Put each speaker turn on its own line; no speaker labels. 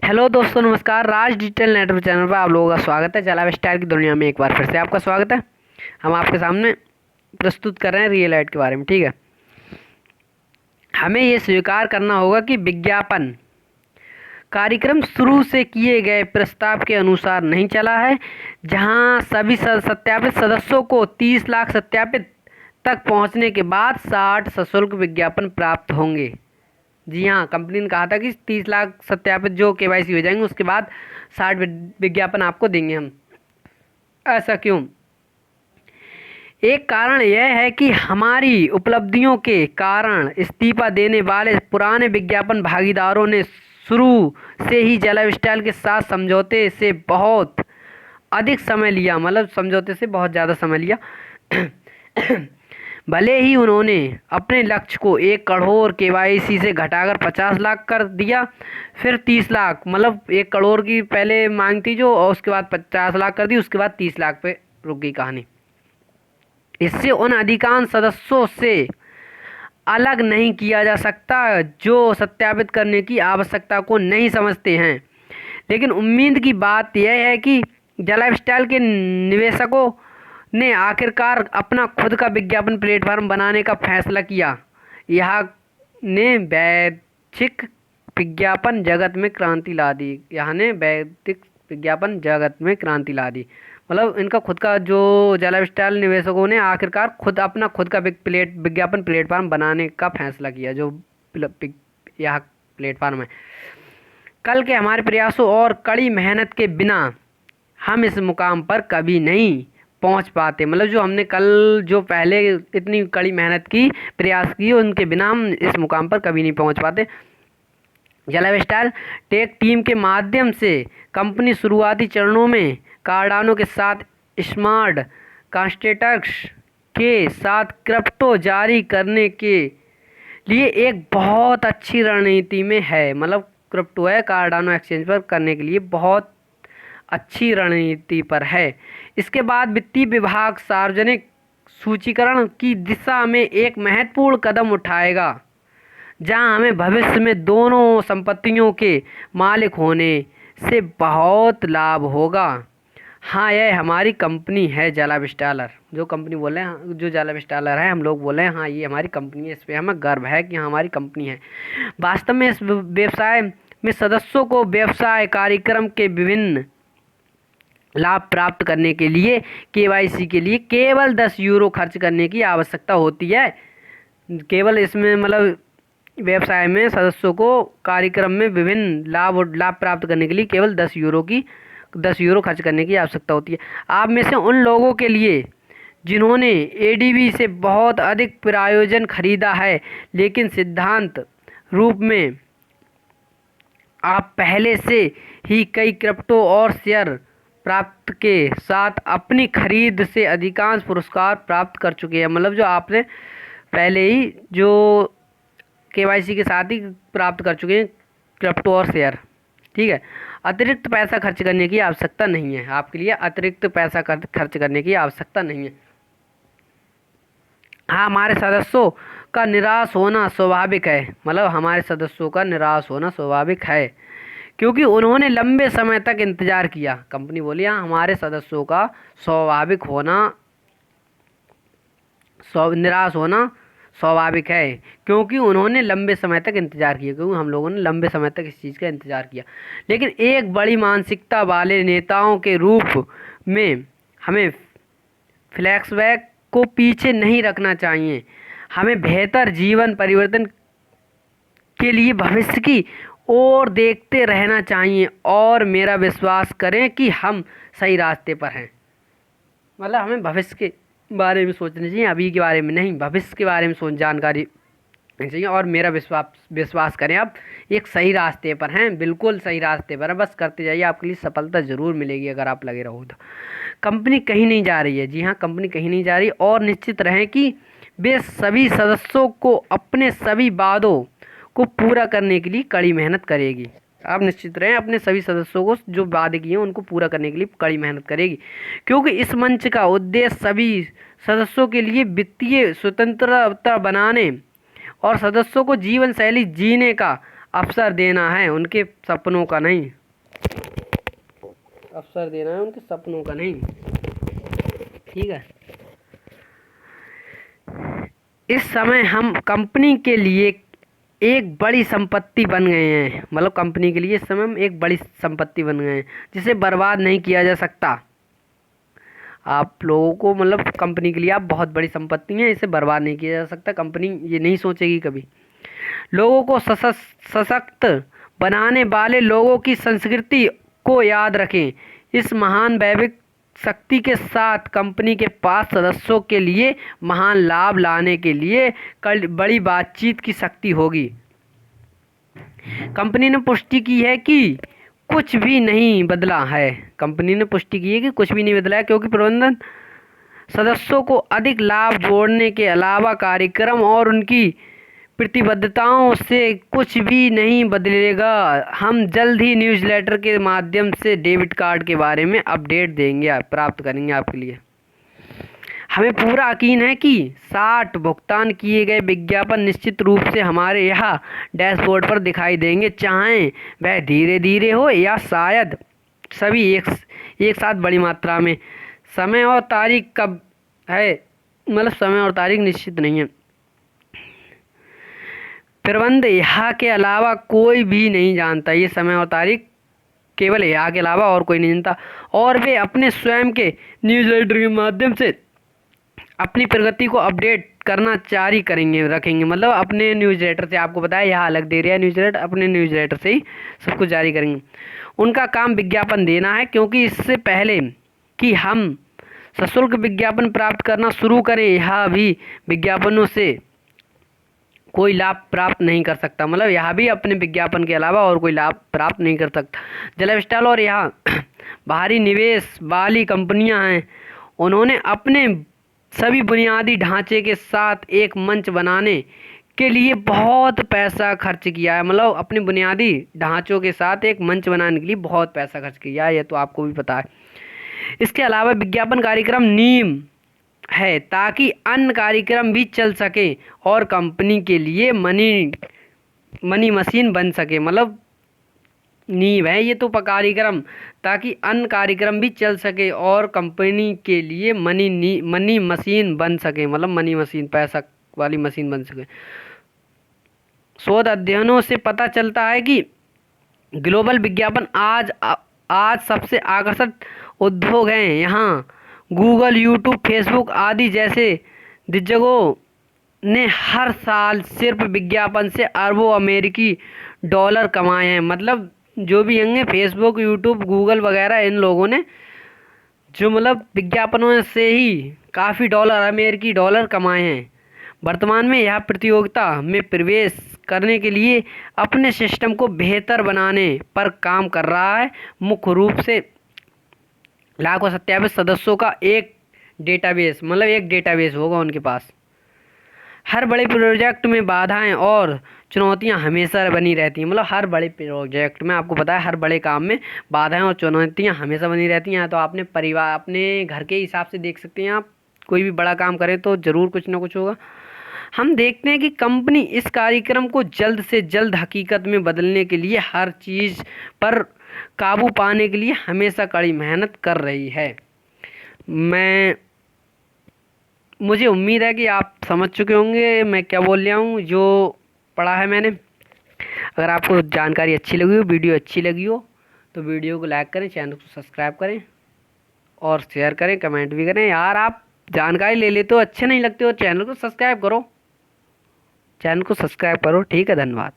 Hello दोस्तों, नमस्कार। राज digital network channel पर आप लोगों का स्वागत है। जला स्टाइल की दुनिया में एक बार फिर से आपका स्वागत है। हम आपके सामने प्रस्तुत कर रहे हैं रियल लाइट के बारे में। ठीक है, हमें ये स्वीकार करना होगा कि विज्ञापन कार्यक्रम शुरू से किए गए प्रस्ताव के अनुसार नहीं चला है, जहां सभी सत्यापित सदस्यों को 30 लाख सत्यापित तक पहुंचने के बाद 60 सशुल्क विज्ञापन प्राप्त होंगे। जी हाँ, कंपनी ने कहा था कि 30 लाख सत्यापित जो केवाईसी हो जाएंगे उसके बाद 60 विज्ञापन आपको देंगे हम। ऐसा क्यों? एक कारण यह है कि हमारी उपलब्धियों के कारण इस्तीफा देने वाले पुराने विज्ञापन भागीदारों ने शुरू से ही जला स्टाइल के साथ समझौते से बहुत अधिक समय लिया, मतलब समझौते से बहुत ज़्यादा समय लिया। भले ही उन्होंने अपने लक्ष्य को 1 करोड़ केवाईसी से घटाकर 50 लाख कर दिया, फिर 30 लाख, मतलब 1 करोड़ की पहले मांग थी जो, और उसके बाद 50 लाख कर दी, उसके बाद 30 लाख पे रुक गई कहानी। इससे उन अधिकांश सदस्यों से अलग नहीं किया जा सकता जो सत्यापित करने की आवश्यकता को नहीं समझते हैं। लेकिन उम्मीद की बात यह है कि जला स्टाइल के निवेशकों ने आखिरकार अपना खुद का विज्ञापन प्लेटफॉर्म बनाने का फैसला किया। यह ने वैश्विक विज्ञापन जगत में क्रांति ला दी। यह ने वैश्विक विज्ञापन जगत में क्रांति ला दी, मतलब इनका खुद का जो जला स्टाइल निवेशकों ने आखिरकार अपना खुद का विज्ञापन प्लेटफॉर्म बनाने का फैसला किया। जो यह प्लेटफॉर्म है, कल के हमारे प्रयासों और कड़ी मेहनत के बिना हम इस मुकाम पर कभी नहीं पहुंच पाते। मतलब जो हमने कल जो पहले इतनी कड़ी मेहनत की, प्रयास की, उनके बिना हम इस मुकाम पर कभी नहीं पहुंच पाते। जला स्टाइल टेक टीम के माध्यम से कंपनी शुरुआती चरणों में कार्डानो के साथ स्मार्ट कॉन्ट्रैक्ट्स के साथ क्रिप्टो जारी करने के लिए एक बहुत अच्छी रणनीति में है। मतलब क्रिप्टो है, कार्डानो एक्सचेंज पर करने के लिए बहुत अच्छी रणनीति पर है। इसके बाद वित्तीय विभाग सार्वजनिक सूचीकरण की दिशा में एक महत्वपूर्ण कदम उठाएगा, जहां हमें भविष्य में दोनों संपत्तियों के मालिक होने से बहुत लाभ होगा। हाँ, यह हमारी कंपनी है जला स्टाइलर। जो कंपनी बोल रहे हैं, जो जला स्टाइलर है, हम लोग बोल रहे हैं हाँ ये हमारी कंपनी है, इस पर हमें गर्व है कि हाँ हमारी कंपनी है। वास्तव में इस व्यवसाय में सदस्यों को व्यवसाय कार्यक्रम के विभिन्न लाभ प्राप्त करने के लिए केवाईसी के लिए केवल 10 यूरो खर्च करने की आवश्यकता होती है। केवल इसमें मतलब व्यवसाय में सदस्यों को कार्यक्रम में विभिन्न लाभ प्राप्त करने के लिए केवल 10 यूरो खर्च करने की आवश्यकता होती है। आप में से उन लोगों के लिए जिन्होंने एडीबी से बहुत अधिक प्रायोजन खरीदा है, लेकिन सिद्धांत रूप में आप पहले से ही कई क्रिप्टो और शेयर प्राप्त के साथ अपनी खरीद से अधिकांश पुरस्कार प्राप्त कर चुके हैं। मतलब जो आपने पहले ही जो केवाईसी के साथ ही प्राप्त कर चुके हैं क्रिप्टो और शेयर। ठीक है, अतिरिक्त पैसा खर्च करने की आवश्यकता नहीं है। आपके लिए अतिरिक्त पैसा खर्च करने की आवश्यकता नहीं है। हाँ, हमारे सदस्यों का निराश होना स्वाभाविक है। मतलब हमारे सदस्यों का निराश होना स्वाभाविक है, क्योंकि उन्होंने लंबे समय तक इंतज़ार किया। कंपनी बोली हाँ हमारे सदस्यों का स्वाभाविक होना, निराश होना स्वाभाविक है, क्योंकि उन्होंने लंबे समय तक इंतज़ार किया, क्योंकि हम लोगों ने लंबे समय तक इस चीज़ का इंतज़ार किया। लेकिन एक बड़ी मानसिकता वाले नेताओं के रूप में हमें फ्लैशबैक को पीछे नहीं रखना चाहिए। हमें बेहतर जीवन परिवर्तन के लिए भविष्य की ओर देखते रहना चाहिए, और मेरा विश्वास करें कि हम सही रास्ते पर हैं। मतलब हमें भविष्य के बारे में सोचना चाहिए, अभी के बारे में नहीं, भविष्य के बारे में जानकारी चाहिए। और मेरा विश्वास करें, आप एक सही रास्ते पर हैं, बिल्कुल सही रास्ते पर है। बस करते जाइए, आपके लिए सफलता ज़रूर मिलेगी अगर आप लगे रहो तो। कंपनी कहीं नहीं जा रही है। जी हाँ, कंपनी कहीं नहीं जा रही, और निश्चित रहें कि वे सभी सदस्यों को अपने सभी वादों को पूरा करने के लिए कड़ी मेहनत करेगी। आप निश्चित रहें, अपने सभी सदस्यों को जो वादे किए हैं उनको पूरा करने के लिए कड़ी मेहनत करेगी, क्योंकि इस मंच का उद्देश्य सभी सदस्यों के लिए वित्तीय स्वतंत्रता बनाने और सदस्यों को जीवन शैली जीने का अवसर देना है उनके सपनों का नहीं, अवसर देना है उनके सपनों का नहीं। ठीक है। इस समय हम कंपनी के लिए एक बड़ी संपत्ति बन गए हैं, मतलब कंपनी के लिए इस समय हम एक बड़ी संपत्ति बन गए हैं जिसे बर्बाद नहीं किया जा सकता। आप लोगों को मतलब कंपनी के लिए आप बहुत बड़ी संपत्ति हैं, इसे बर्बाद नहीं किया जा सकता। कंपनी ये नहीं सोचेगी कभी। लोगों को सशक्त बनाने वाले लोगों की संस्कृति को याद रखें। इस महान वैश्विक शक्ति के साथ कंपनी के पास सदस्यों के लिए महान लाभ लाने के लिए बड़ी बातचीत की शक्ति होगी। कंपनी ने पुष्टि की है कि कुछ भी नहीं बदला है। कंपनी ने पुष्टि की है कि कुछ भी नहीं बदला है, क्योंकि प्रबंधन सदस्यों को अधिक लाभ जोड़ने के अलावा कार्यक्रम और उनकी प्रतिबद्धताओं से कुछ भी नहीं बदलेगा। हम जल्द ही न्यूज़लेटर के माध्यम से डेबिट कार्ड के बारे में अपडेट देंगे, प्राप्त करेंगे आपके लिए। हमें पूरा यकीन है कि 60 भुगतान किए गए विज्ञापन निश्चित रूप से हमारे यहाँ डैशबोर्ड पर दिखाई देंगे, चाहे वह धीरे धीरे हो या शायद सभी एक साथ बड़ी मात्रा में। समय और तारीख कब है, मतलब समय और तारीख निश्चित नहीं है। प्रबंध यहाँ के अलावा कोई भी नहीं जानता, ये समय और तारीख केवल यहाँ के अलावा और कोई नहीं जानता, और वे अपने स्वयं के न्यूज़लेटर के माध्यम से अपनी प्रगति को अपडेट करना जारी रखेंगे। मतलब अपने न्यूज़लेटर से, आपको बताया यहाँ अलग दे रहा है न्यूज़लेटर, अपने न्यूज़लेटर से ही सब कुछ जारी करेंगे। उनका काम विज्ञापन देना है, क्योंकि इससे पहले कि हम सशुल्क विज्ञापन प्राप्त करना शुरू करें, यहाँ भी विज्ञापनों से कोई लाभ प्राप्त नहीं कर सकता। मतलब यहाँ भी अपने विज्ञापन के अलावा और कोई लाभ प्राप्त नहीं कर सकता। जलविस्टाल और यहाँ बाहरी निवेश वाली कंपनियां हैं, उन्होंने अपने सभी बुनियादी ढांचे के साथ एक मंच बनाने के लिए बहुत पैसा खर्च किया है। मतलब अपने बुनियादी ढांचों के साथ एक मंच बनाने के लिए बहुत पैसा खर्च किया है, ये तो आपको भी पता है। इसके अलावा विज्ञापन कार्यक्रम नीम है ताकि अन्य कार्यक्रम भी चल सके और कंपनी के लिए मनी मशीन बन सके। मतलब नींव है ये तो कार्यक्रम, ताकि अन्य कार्यक्रम भी चल सके और कंपनी के लिए मनी मशीन बन सके। मतलब मनी मशीन, पैसा वाली मशीन बन सके। शोध अध्ययनों से पता चलता है कि ग्लोबल विज्ञापन आज सबसे आकर्षक उद्योग हैं। यहाँ गूगल, यूट्यूब, फेसबुक आदि जैसे दिग्गजों ने हर साल सिर्फ विज्ञापन से अरबों अमेरिकी डॉलर कमाए हैं। मतलब जो भी होंगे फेसबुक, यूट्यूब, गूगल वगैरह, इन लोगों ने जो मतलब विज्ञापनों से ही काफ़ी अमेरिकी डॉलर कमाए हैं। वर्तमान में यह प्रतियोगिता में प्रवेश करने के लिए अपने सिस्टम को बेहतर बनाने पर काम कर रहा है। मुख्य रूप से लाखों 27 सदस्यों का एक डेटाबेस, मतलब एक डेटाबेस होगा उनके पास। हर बड़े प्रोजेक्ट में बाधाएं और चुनौतियां हमेशा बनी रहती हैं। मतलब हर बड़े प्रोजेक्ट में, आपको पता है, हर बड़े काम में बाधाएं और चुनौतियां हमेशा बनी रहती हैं। तो आपने परिवार, अपने घर के हिसाब से देख सकते हैं, आप कोई भी बड़ा काम करें तो ज़रूर कुछ ना कुछ होगा। हम देखते हैं कि कंपनी इस कार्यक्रम को जल्द से जल्द हकीकत में बदलने के लिए हर चीज़ पर काबू पाने के लिए हमेशा कड़ी मेहनत कर रही है। मुझे उम्मीद है कि आप समझ चुके होंगे मैं क्या बोल रहा हूँ, जो पढ़ा है मैंने। अगर आपको जानकारी अच्छी लगी हो, वीडियो अच्छी लगी हो, तो वीडियो को लाइक करें, चैनल को सब्सक्राइब करें और शेयर करें, कमेंट भी करें। यार आप जानकारी ले लेते हो, अच्छे नहीं लगते हो, चैनल को सब्सक्राइब करो, चैनल को सब्सक्राइब करो। ठीक है, धन्यवाद।